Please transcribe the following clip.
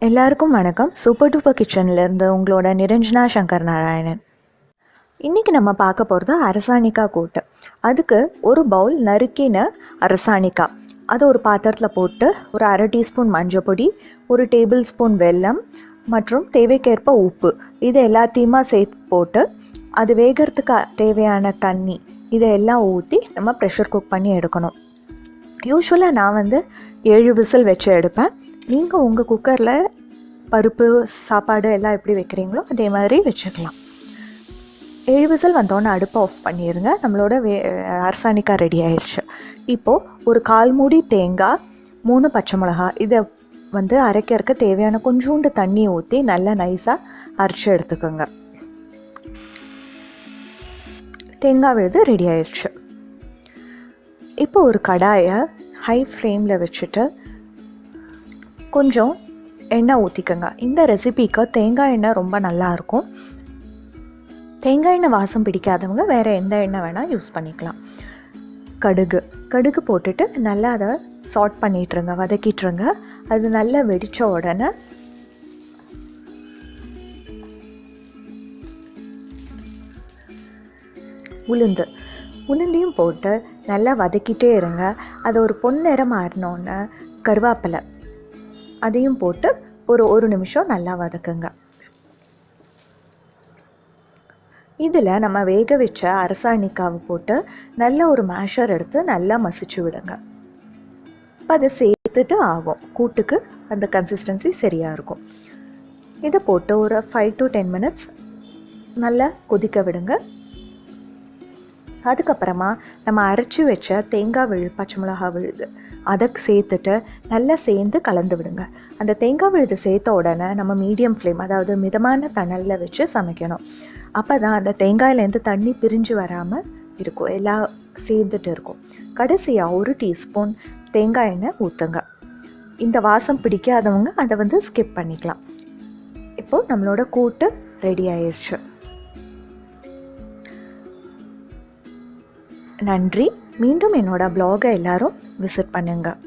எல்லாருக்கும் வணக்கம். Super duper கிச்சன்லேருந்து உங்களோட நிரஞ்சனா சங்கர் நாராயணன். இன்றைக்கி நம்ம பார்க்க போகிறது அரசாணிக்காய் கூட்டு. அதுக்கு ஒரு பவுல் நறுக்கின அரசாணிக்காய் அதை ஒரு பாத்திரத்தில் போட்டு ஒரு 1/2 டீஸ்பூன் மஞ்சள் பொடி, 1 டேபிள் ஸ்பூன் வெல்லம் மற்றும் தேவைக்கேற்ப உப்பு இது எல்லாத்தையுமா சேர்த்து போட்டு அது வேகிறதுக்கு தேவையான தண்ணி இதையெல்லாம் ஊற்றி நம்ம ப்ரெஷர் குக் பண்ணி எடுக்கணும். யூஸ்வலாக நான் 7 விசில் வச்சு எடுப்பேன். நீங்கள் உங்கள் குக்கரில் பருப்பு சாப்பாடு எல்லாம் எப்படி வைக்கிறீங்களோ அதே மாதிரி வச்சுக்கலாம். 7 விசில் வந்தோடனே அடுப்பை ஆஃப் பண்ணிடுங்க. நம்மளோட அரசாணிக்காய் ரெடி ஆயிடுச்சு. இப்போது ஒரு 1/4 மூடி தேங்காய், 3 பச்சை மிளகா இதை அரைக்கிறதுக்கு தேவையான கொஞ்சோண்டு தண்ணி ஊற்றி நல்லா நைஸாக அரைச்சி எடுத்துக்கோங்க. தேங்காய் விழுது ரெடி ஆயிடுச்சு. இப்போ ஒரு கடாயை ஹை ஃப்ளேமில் வச்சுட்டு கொஞ்சம் எண்ணெய் ஊற்றிக்கோங்க. இந்த ரெசிபிக்கு தேங்காய் எண்ணெய் ரொம்ப நல்லாயிருக்கும். தேங்காய் எண்ணெய் வாசம் பிடிக்காதவங்க வேறு எந்த எண்ணெய் வேணால் யூஸ் பண்ணிக்கலாம். கடுகு போட்டுட்டு நல்லா அதை சாட் பண்ணிட்டுருங்க, வதக்கிட்டுருங்க. அது நல்லா வெடித்த உடனே உளுந்தையும் போட்டு நல்லா வதக்கிட்டே இருங்க. அது ஒரு பொன்னிறம் மாறினோன்னு கருவேப்பிலை அதையும் போட்டு ஒரு நிமிஷம் நல்லா வதக்குங்க. இதில் நம்ம வேக வச்ச அரசாணிக்காவை போட்டு நல்ல ஒரு மேஷர் எடுத்து நல்லா மசிச்சு விடுங்க. இப்போ அதை சேர்த்துட்டு ஆகும் கூட்டுக்கு அந்த கன்சிஸ்டன்சி சரியாக இருக்கும். இதை போட்டு ஒரு 5 to 10 மினிட்ஸ் நல்லா கொதிக்க விடுங்க. அதுக்கப்புறமா நம்ம அரைச்சி வச்ச தேங்காய் விழுது, பச்சை மிளகா விழுது அதை சேர்த்துட்டு நல்லா சேர்ந்து கலந்து விடுங்க. அந்த தேங்காய் விழுது சேர்த்த உடனே நம்ம மீடியம் ஃப்ளேம், அதாவது மிதமான தணலில் வச்சு சமைக்கணும். அப்போ தான் அந்த தேங்காயிலேருந்து தண்ணி பிரிஞ்சு வராமல் இருக்கும், எல்லாம் சேர்ந்துட்டு இருக்கும். கடைசியாக 1 டீஸ்பூன் தேங்காய் எண்ணெய் ஊற்றுங்க. இந்த வாசம் பிடிக்காதவங்க அதை ஸ்கிப் பண்ணிக்கலாம். இப்போது நம்மளோட கூட்டு ரெடி ஆயிடுச்சு. நன்றி. மீண்டும் என்னோட ப்ளாகை எல்லாரும் விசிட் பண்ணுங்கள்.